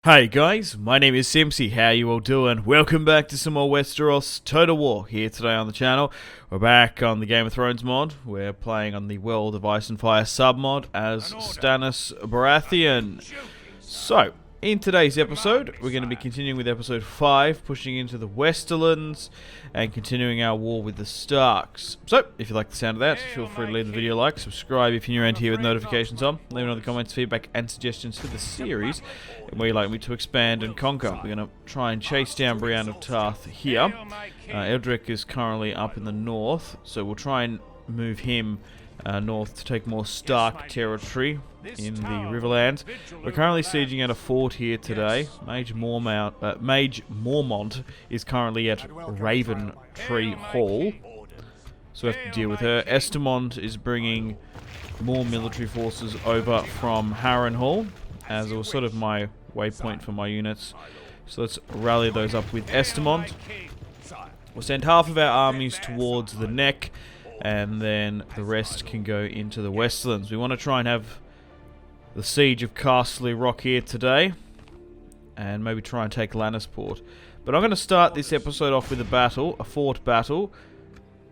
Hey guys, my name is Simpzy. How you all doing? Welcome back to some more Westeros Total War here today on the channel. We're back on the Game of Thrones mod. We're playing on the World of Ice and Fire sub-mod as Stannis Baratheon. So, in today's episode, we're going to be continuing with episode 5, pushing into the Westerlands and continuing our war with the Starks. So, if you like the sound of that, feel free to leave the video a like, subscribe if you're new around here with notifications on, leave me in the comments, feedback and suggestions for the series, and where you'd like me to expand and conquer. We're going to try and chase down Brienne of Tarth here. Eldrick is currently up in the north, so we'll try and move him north to take more Stark territory in the Riverlands. We're currently sieging at a fort here today. Mage Mormont is currently at Raven Tree Hall, so we have to deal with her. Estamont is bringing more military forces over from Harrenhal, as it was sort of my waypoint for my units. So let's rally those up with Estamont. We'll send half of our armies towards the Neck, and then the rest can go into the Westlands. We want to try and have the siege of CASTERLY Rock here today, and maybe try and take Lannisport. But I'm going to start this episode off with a battle, a fort battle.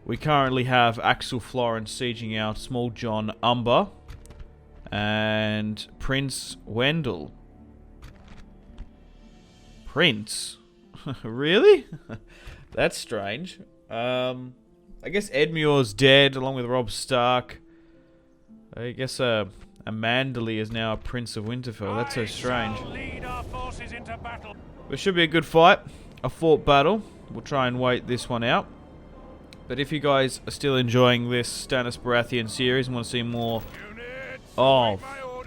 We currently have Axel Florent sieging out Small John Umber and Prince Wendell. Prince? Really? That's strange. I guess Edmure's dead, along with Robb Stark. I guess Manderly is now a Prince of Winterfell. That's so strange. It should be a good fight. A fort battle. We'll try and wait this one out. But if you guys are still enjoying this Stannis Baratheon series and want to see more of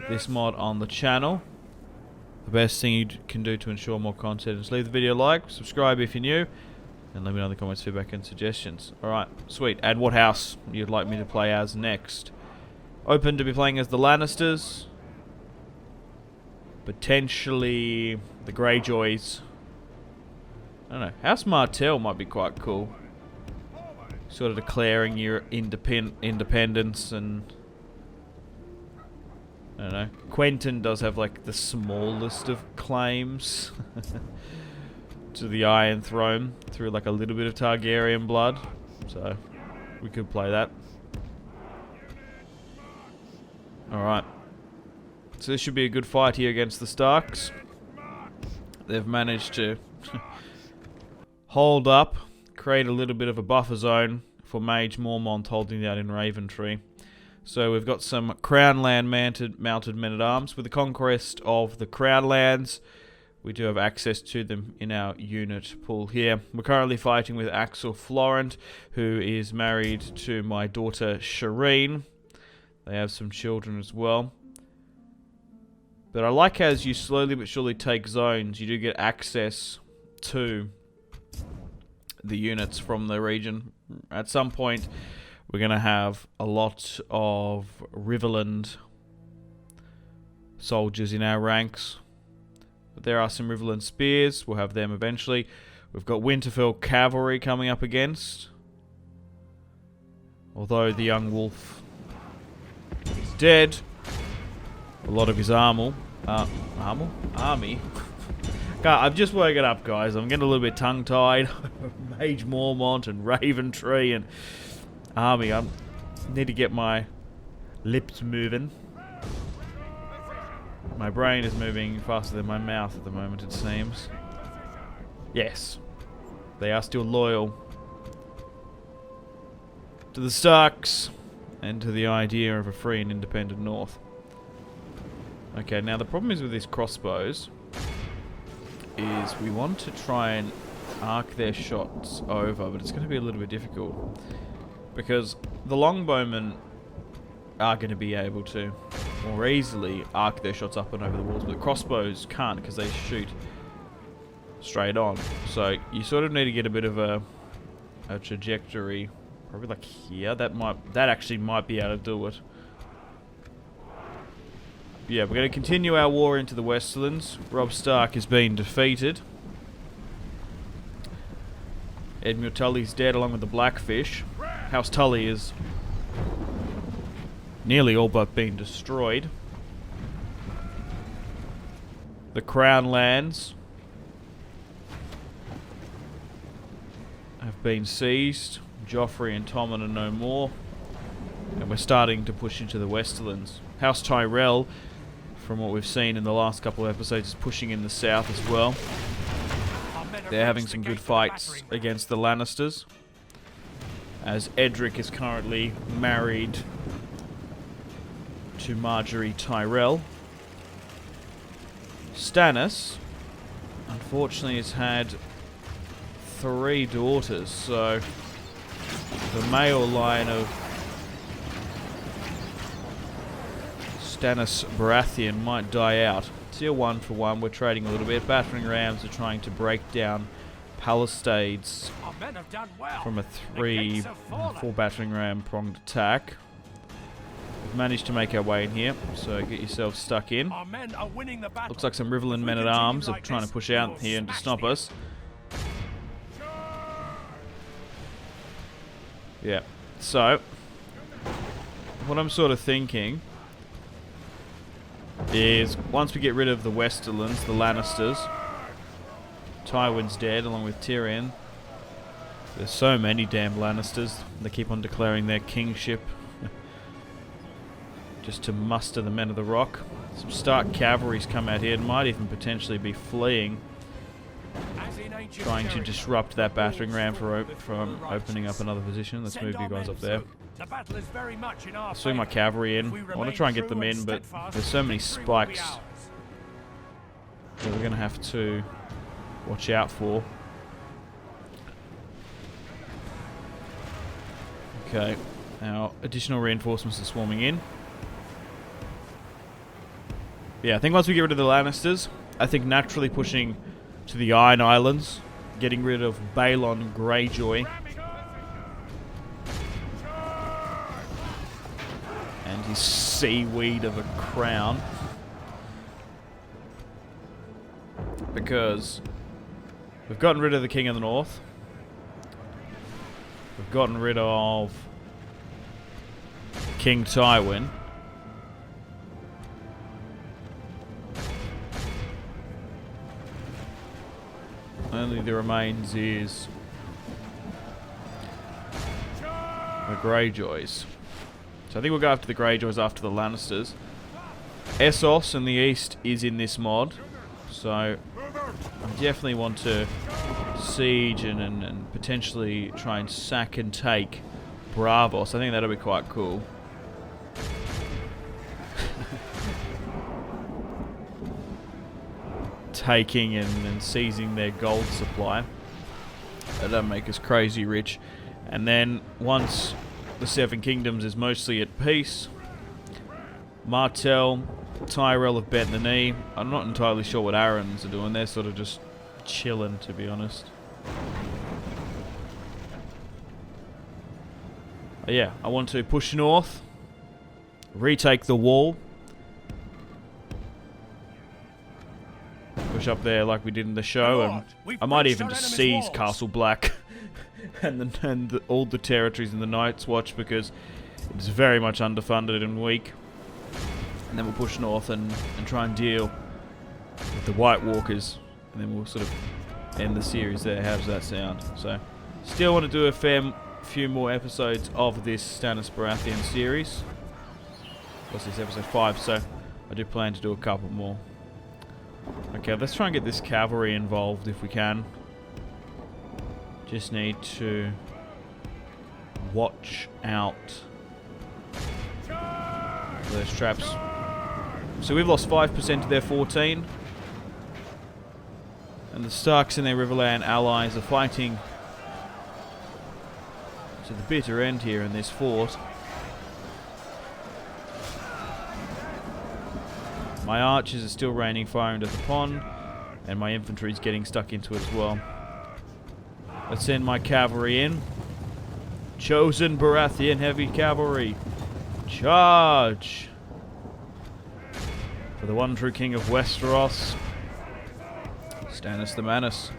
this mod on the channel, the best thing you can do to ensure more content is leave the video a like, subscribe if you're new, and let me know in the comments feedback and suggestions. Alright, sweet. And what house you'd like me to play as next? Open to be playing as the Lannisters. Potentially the Greyjoys. I don't know. House Martell might be quite cool. Sort of declaring your independence, and I don't know. Quentin does have like the smallest of claims to the Iron Throne through like a little bit of Targaryen blood, so we could play that. Alright, so this should be a good fight here against the Starks. They've managed to hold up, create a little bit of a buffer zone for Mage Mormont holding out in Raventree. So we've got some Crownland mounted men-at-arms. With the conquest of the Crownlands, we do have access to them in our unit pool here. We're currently fighting with Axel Florent, who is married to my daughter Shireen. They have some children as well. But I like how as you slowly but surely take zones, you do get access to the units from the region. At some point, we're going to have a lot of Riverland soldiers in our ranks. But there are some Riverland spears. We'll have them eventually. We've got Winterfell cavalry coming up against. Although the young wolf is dead, a lot of his army. I've just woken up, guys. I'm getting a little bit tongue-tied. Mage Mormont and Raventree and army. I need to get my lips moving. My brain is moving faster than my mouth at the moment, it seems. Yes, they are still loyal to the Starks and to the idea of a free and independent North. Okay, now the problem is with these crossbows is we want to try and arc their shots over, but it's going to be a little bit difficult because the longbowmen are going to be able to more easily arc their shots up and over the walls, but the crossbows can't because they shoot straight on. So you sort of need to get a bit of a trajectory, probably like here. That actually might be able to do it. Yeah, we're going to continue our war into the Westlands. Robb Stark has been defeated. Edmure Tully's dead along with the Blackfish. House Tully is nearly all but been destroyed. The Crown lands have been seized. Joffrey and Tommen are no more. And we're starting to push into the Westerlands. House Tyrell, from what we've seen in the last couple of episodes, is pushing in the south as well. They're having some good fights against the Lannisters, as Edric is currently married to Marjorie Tyrell. Stannis, unfortunately, has had 3 daughters, so the male line of Stannis Baratheon might die out. Still 1-for-1, we're trading a little bit. Battering rams are trying to break down palisades from a 4 battering ram pronged attack. We've managed to make our way in here, so get yourselves stuck in. Looks like some Riverland men-at-arms are trying to push out here and to stop us. Yeah, so what I'm sort of thinking is once we get rid of the Westerlands, the Lannisters, Tywin's dead along with Tyrion. There's so many damn Lannisters. They keep on declaring their kingship just to muster the men of the Rock. Some Stark cavalry's come out here and might even potentially be fleeing, trying to disrupt that battering ram from opening up another position. Let's move you guys up there. Swing my cavalry in. I want to try and get them in, but there's so many spikes that we're going to have to watch out for. Okay, now additional reinforcements are swarming in. Yeah, I think once we get rid of the Lannisters, I think naturally pushing to the Iron Islands, getting rid of Balon Greyjoy, and his seaweed of a crown, because we've gotten rid of the King of the North, we've gotten rid of King Tywin. Only the remains is the Greyjoys. So I think we'll go after the Greyjoys after the Lannisters. Essos in the east is in this mod, so I definitely want to siege and potentially try and sack and take Bravos. I think that'll be quite cool. Taking and seizing their gold supply. That'll make us crazy rich. And then once the Seven Kingdoms is mostly at peace, Martell, Tyrell have bent the knee. I'm not entirely sure what Arryns are doing. They're sort of just chilling, to be honest. Yeah, I want to push north, retake the wall, push up there like we did in the show, and I might even just seize Castle Black and all the territories in the Night's Watch, because it's very much underfunded and weak. And then we'll push north and try and deal with the White Walkers, and then we'll sort of end the series there. How does that sound? So, still want to do a few more episodes of this Stannis Baratheon series. What's this, episode 5? So I do plan to do a couple more. Okay, let's try and get this cavalry involved if we can. Just need to watch out for those traps. So we've lost 5% of their 14. And the Starks and their Riverland allies are fighting to the bitter end here in this fort. My archers are still raining fire into the pond, and my infantry is getting stuck into it as well. Let's send my cavalry in. Chosen Baratheon heavy cavalry. Charge! For the one true king of Westeros, Stannis the Manus.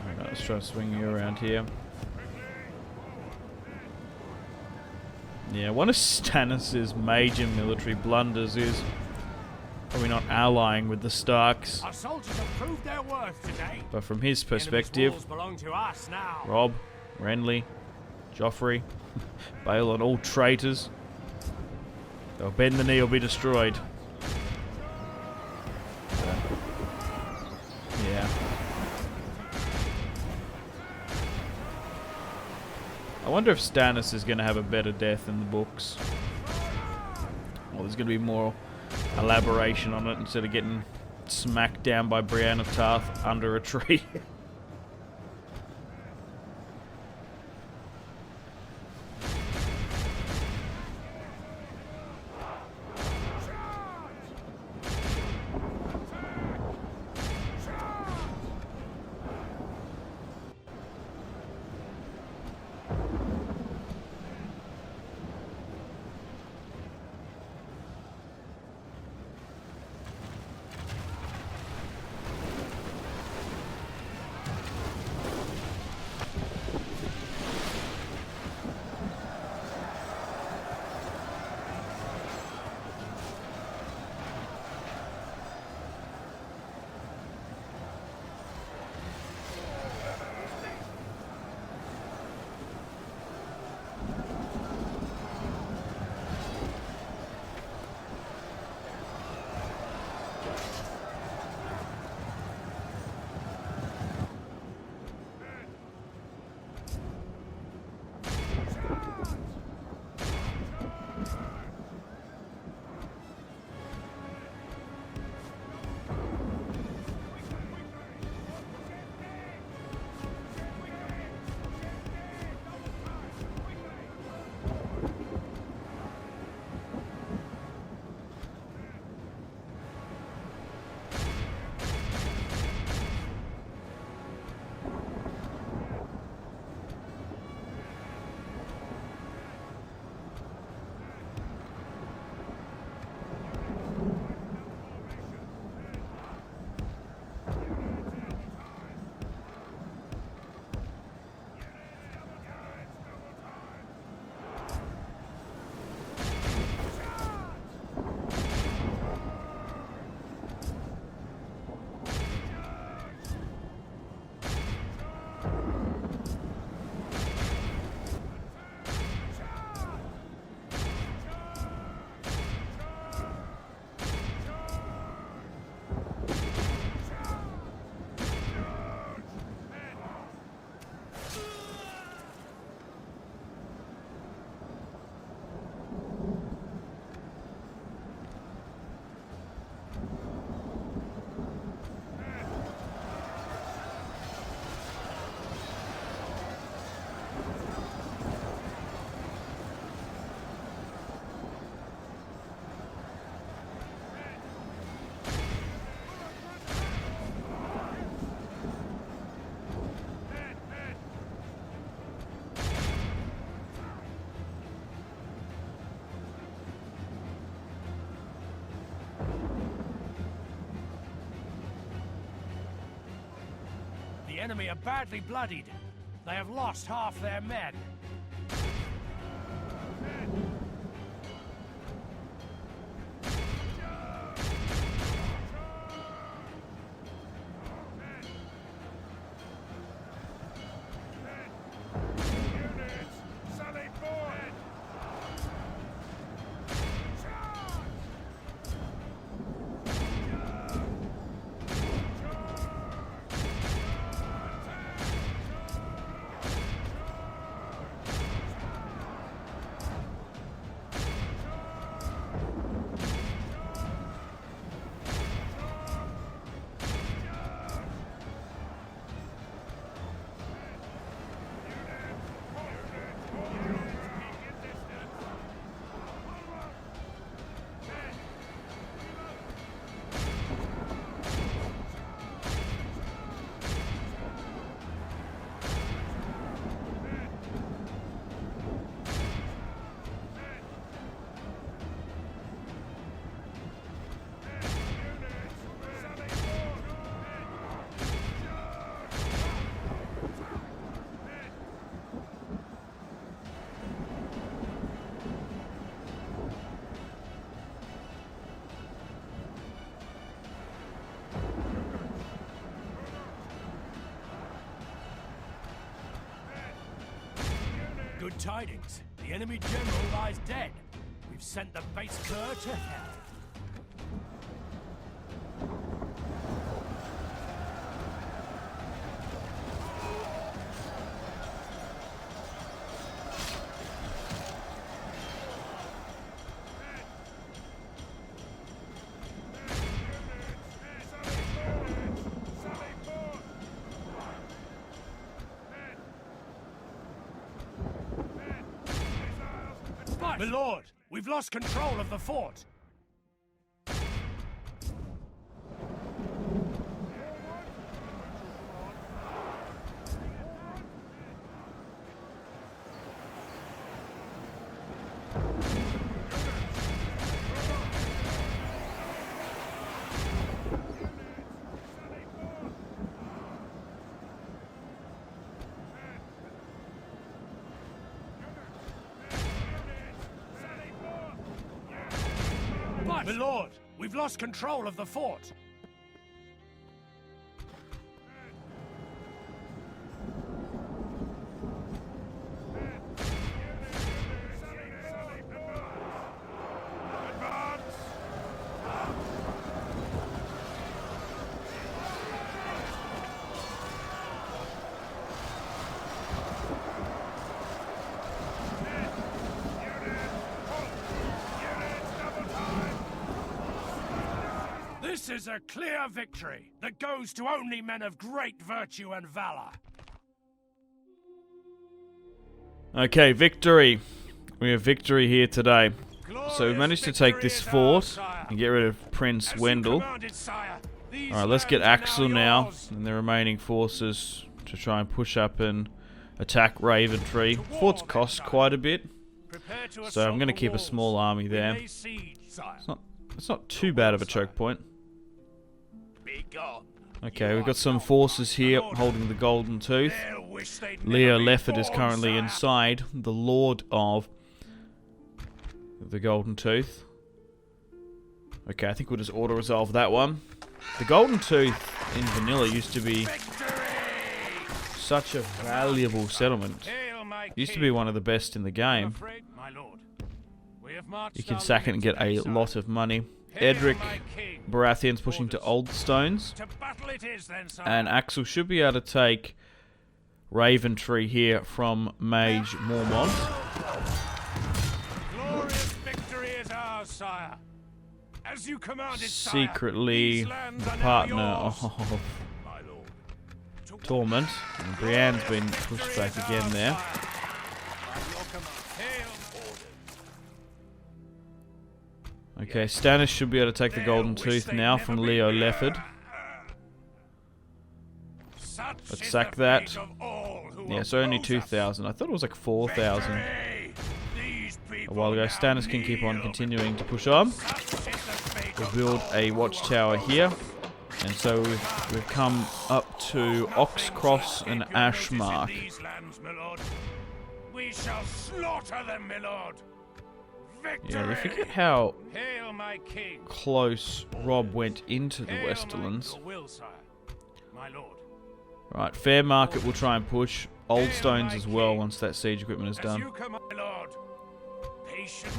Alright, let's try to swing you around here. Yeah, one of Stannis' major military blunders is probably not allying with the Starks. Our soldiers have proved their worth today. But from his The enemy's perspective, walls belong to us now. Robb, Renly, Joffrey, Balon, all traitors. They'll bend the knee or be destroyed. Yeah. I wonder if Stannis is going to have a better death in the books. Or there's going to be more elaboration on it instead of getting smacked down by Brienne of Tarth under a tree. The enemy are badly bloodied. They have lost half their men. Good tidings. The enemy general lies dead. We've sent the base cur to hell. My lord, we've lost control of the fort. My lord, we've lost control of the fort. This is a clear victory that goes to only men of great virtue and valor. Okay, victory. We have victory here today. So we've managed to take this fort and get rid of Prince Wendell. Alright, let's get Axel now and the remaining forces to try and push up and attack Raventree. Forts cost quite a bit, so I'm going to keep a small army there. It's not too bad of a choke point. Okay, we've got some forces here holding the Golden Tooth. Leo Lefford is currently inside, the Lord of the Golden Tooth. Okay, I think we'll just auto-resolve that one. The Golden Tooth in vanilla used to be such a valuable settlement. It used to be one of the best in the game. You can sack it and get a lot of money. Edric Baratheon's pushing to Old Stones. And Axel should be able to take Raventree here from Mage Mormont. Secretly the partner of Torment. And Brienne's been pushed back again there. Okay, Stannis should be able to take the Golden Tooth now from Leo Lefford. Let's sack that. Yeah, so only 2,000. I thought it was like 4,000 a while ago. Stannis can keep on continuing to push on. We'll build a watchtower here. And so we've come up to Oxcross and Ashmark. We shall slaughter them, my lord. Yeah, we forget how close Rob went into the Westerlands. Right, Fair Market will try and push. Old Stones as well once that siege equipment is done.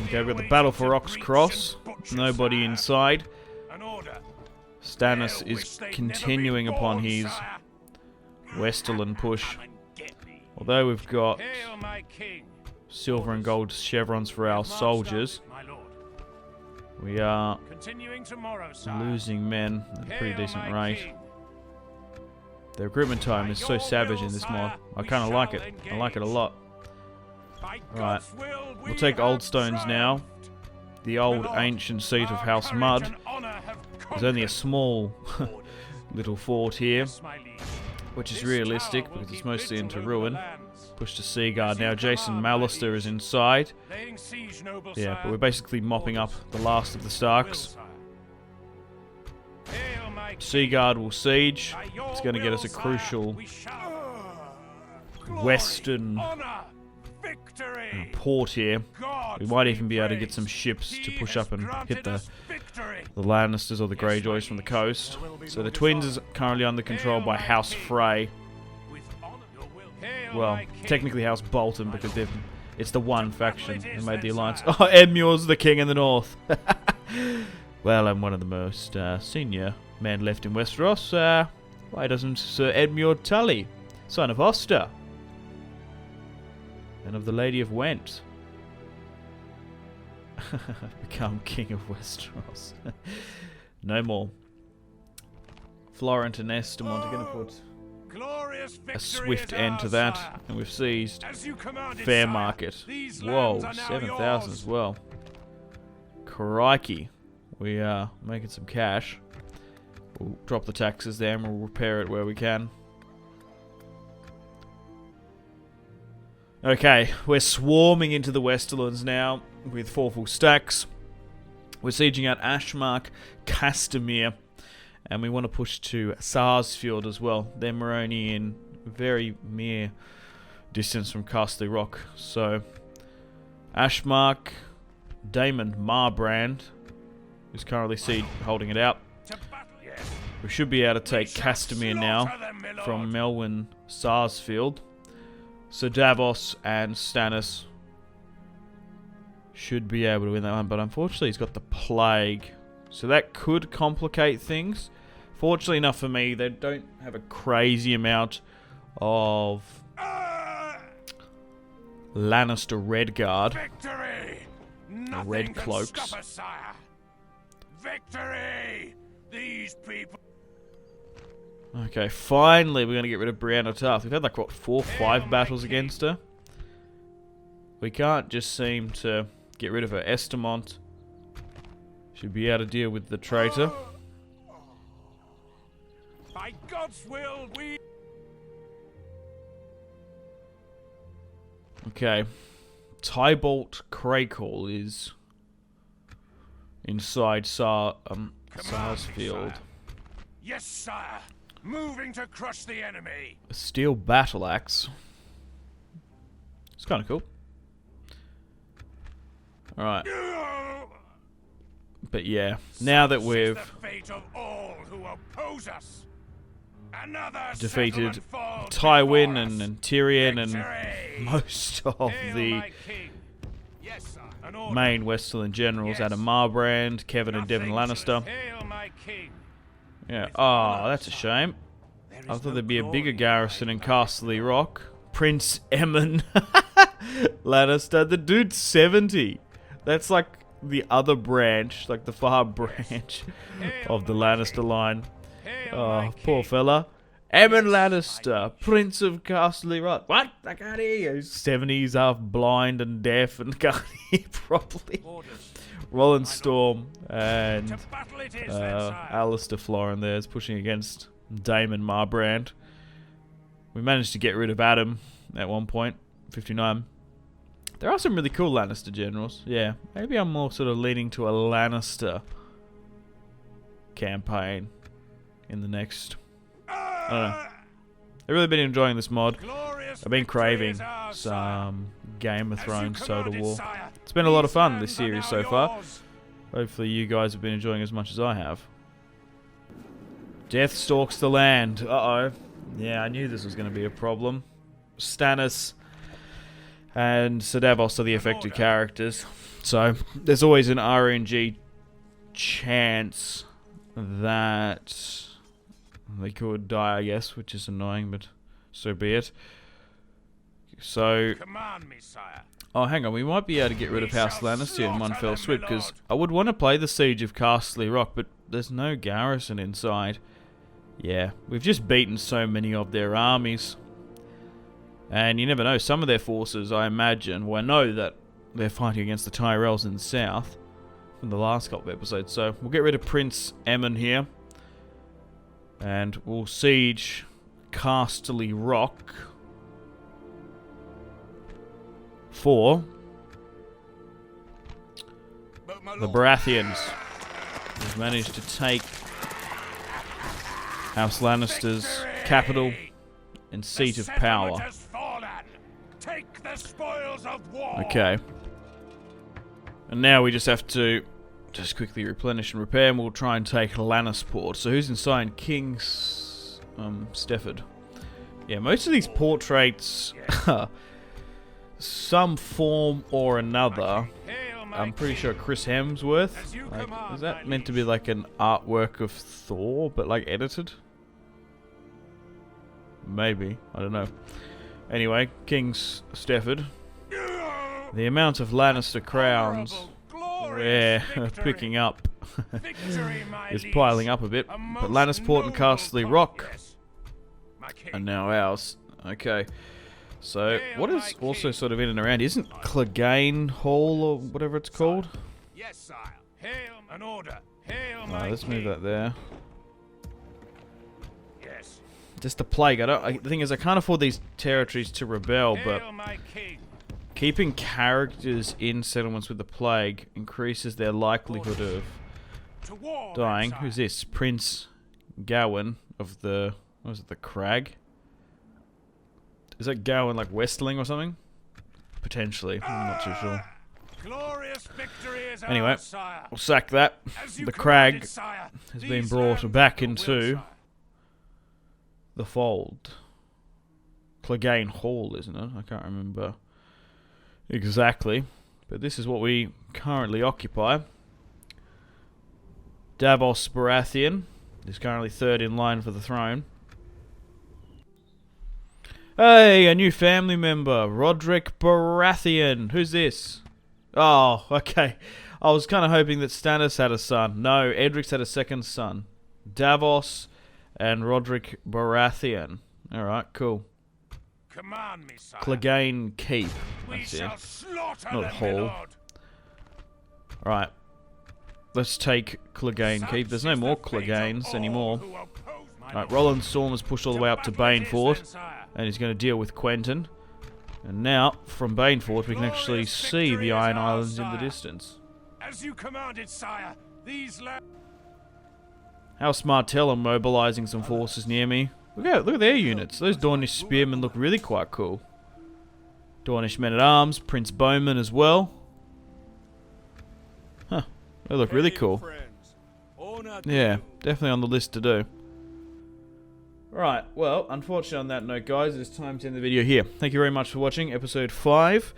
Okay, we've got the battle for Oxcross. Nobody inside. Stannis is continuing upon his Westerland push. Although we've got silver and gold chevrons for our soldiers, we are losing men at a pretty decent rate. The recruitment time is so savage in this mod. I kind of like it. I like it a lot. Right, we'll take Old Stones now. The old ancient seat of House Mud. There's only a small little fort here, which is realistic because it's mostly into ruin. Push to Seaguard now. Jason Mallister is inside. Yeah, but we're basically mopping up the last of the Starks. Seaguard will siege. It's going to get us a crucial western port here. We might even be able to get some ships to push up and hit the Lannisters or the Greyjoys from the coast. So the Twins is currently under control by House Frey. Well, technically House Bolton because they've It's the one faction who made the alliance. Oh, Edmure's the king in the north. Well, I'm one of the most senior men left in Westeros. Why doesn't Sir Edmure Tully, son of Hoster, and of the Lady of Went, become king of Westeros? No more. Florent and Estamont are going to put a swift end to that, and we've seized Fair Market. Whoa, 7,000 as well. Crikey. We are making some cash. We'll drop the taxes there and we'll repair it where we can. Okay, we're swarming into the Westerlands now with 4 full stacks. We're sieging out Ashmark, Castamere, and we want to push to Sarsfield as well. Then we're only in very mere distance from Casterly Rock. So, Ashmark, Daemon Marbrand, who's currently holding it out. We should be able to take Castamere now from Melwyn Sarsfield. So Davos and Stannis should be able to win that one, but unfortunately he's got the plague, so that could complicate things. Fortunately enough for me, they don't have a crazy amount of Lannister Red Guard, Red Cloaks. Victory! These people. Okay, finally we're going to get rid of Brianna Tarth. We've had like, what, 4 or 5 battles against her? We can't just seem to get rid of her. Estamont should be able to deal with the traitor. By God's will, we... Okay. Tybalt Craycall is inside Sarsfield. Yes, sire. Moving to crush the enemy. A steel battle axe. It's kind of cool. Alright. But yeah, now that we've defeated Tywin and Tyrion and most of the main Westerland generals, Adam Marbrand, Kevin and Devon Lannister. Yeah, oh, that's a shame. I thought there'd be a bigger garrison in Casterly Rock. Prince Aemon Lannister. The dude's 70. That's like the other branch, like the far branch of the Lannister line. Oh, poor fella. Aemon Lannister, Prince of Casterly Rock. What? I can't hear you. He's 70, he's half blind and deaf and can't hear properly. Roland Storm and Alistair Florin there is pushing against Daemon Marbrand. We managed to get rid of Adam at one point, 59. There are some really cool Lannister generals. Yeah, maybe I'm more sort of leaning to a Lannister campaign in the next... I don't know. I've really been enjoying this mod. I've been craving some Game of Thrones Total War. It's been a lot of fun this series so far. Hopefully you guys have been enjoying as much as I have. Death stalks the land. Uh-oh. Yeah, I knew this was going to be a problem. Stannis and Sir Davos are the affected characters. So, there's always an RNG chance that they could die, I guess, which is annoying, but so be it. So, Command me, sire. Oh, hang on, we might be able to get rid of House Lannister in one fell swoop, because I would want to play the Siege of Casterly Rock, but there's no garrison inside. Yeah, we've just beaten so many of their armies. And you never know, some of their forces, I imagine, well, I know that they're fighting against the Tyrells in the south from the last couple of episodes. So we'll get rid of Prince Aemon here. And we'll siege Casterly Rock for the Baratheons. We've managed to take House Lannister's capital and seat of power. Okay. And now we just have to just quickly replenish and repair, and we'll try and take Lannisport. So who's inside? King's Stefford. Yeah, most of these portraits some form or another. I'm pretty sure Chris Hemsworth. Like, is that meant to be like an artwork of Thor, but like edited? Maybe. I don't know. Anyway, King Stefford. The amount of Lannister crowns we're picking up is piling up a bit. But Lannisport and Casterly Rock are now ours. Okay. So, what is also sort of in and around? Isn't Clegane Hall or whatever it's called? Yes, sire. Hail an order. Hail Alright, let's move that there. Yes. Just the plague. The thing is, I can't afford these territories to rebel, but keeping characters in settlements with the plague increases their likelihood of dying. Who's this? Prince Gawain of the... what was it? The Crag? Is that Gawain like Westling or something? Potentially. I'm not too sure. Anyway, we'll sack that. The Crag has been brought back into the fold. Clegane Hall, isn't it? I can't remember exactly. But this is what we currently occupy. Stannis Baratheon is currently third in line for the throne. Hey, a new family member, Roderick Baratheon. Who's this? Oh, okay. I was kind of hoping that Stannis had a son. No, Edric's had a second son. Davos and Roderick Baratheon. Alright, cool. Command me, sire. Clegane Keep. That's it. Not Hall. Alright. Let's take Clegane Keep. There's no more Cleganes anymore. Alright, Roland Storm has pushed all the way up to Baneford. And he's going to deal with Quentin. And now, from Baneford, we can actually see the Iron Islands in the distance. As you commanded, sire. These House Martell are mobilizing some forces near me. Look at their units. Those Dornish spearmen look really quite cool. Dornish men-at-arms, Prince Bowman as well. Huh, they look really cool. Yeah, definitely on the list to do. Right, well, unfortunately on that note, guys, it's time to end the video here. Thank you very much for watching episode 5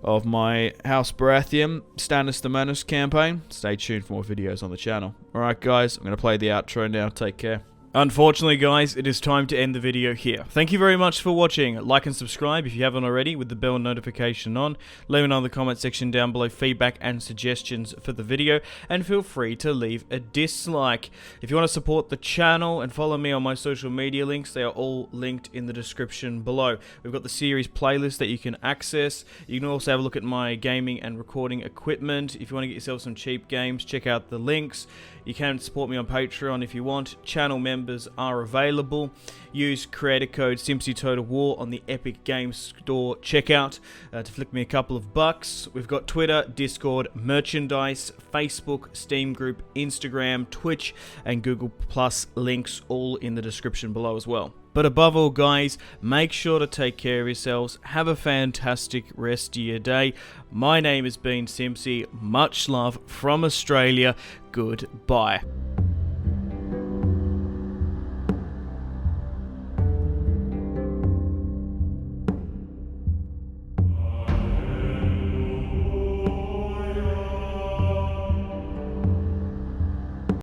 of my House Baratheon Stannis the Menace campaign. Stay tuned for more videos on the channel. Alright, guys, I'm going to play the outro now. Take care. Unfortunately, guys, it is time to end the video here. Thank you very much for watching. Like and subscribe if you haven't already with the bell notification on. Let me know in the comment section down below feedback and suggestions for the video. And feel free to leave a dislike. If you want to support the channel and follow me on my social media links, they are all linked in the description below. We've got the series playlist that you can access. You can also have a look at my gaming and recording equipment. If you want to get yourself some cheap games, check out the links. You can support me on Patreon if you want. Channel members are available. Use creator code SimpzyTotalWar on the Epic Games Store checkout to flick me a couple of bucks. We've got Twitter, Discord, merchandise, Facebook, Steam group, Instagram, Twitch, and Google Plus links all in the description below as well. But above all, guys, make sure to take care of yourselves. Have a fantastic rest of your day. My name has been Simpzy. Much love from Australia. Goodbye.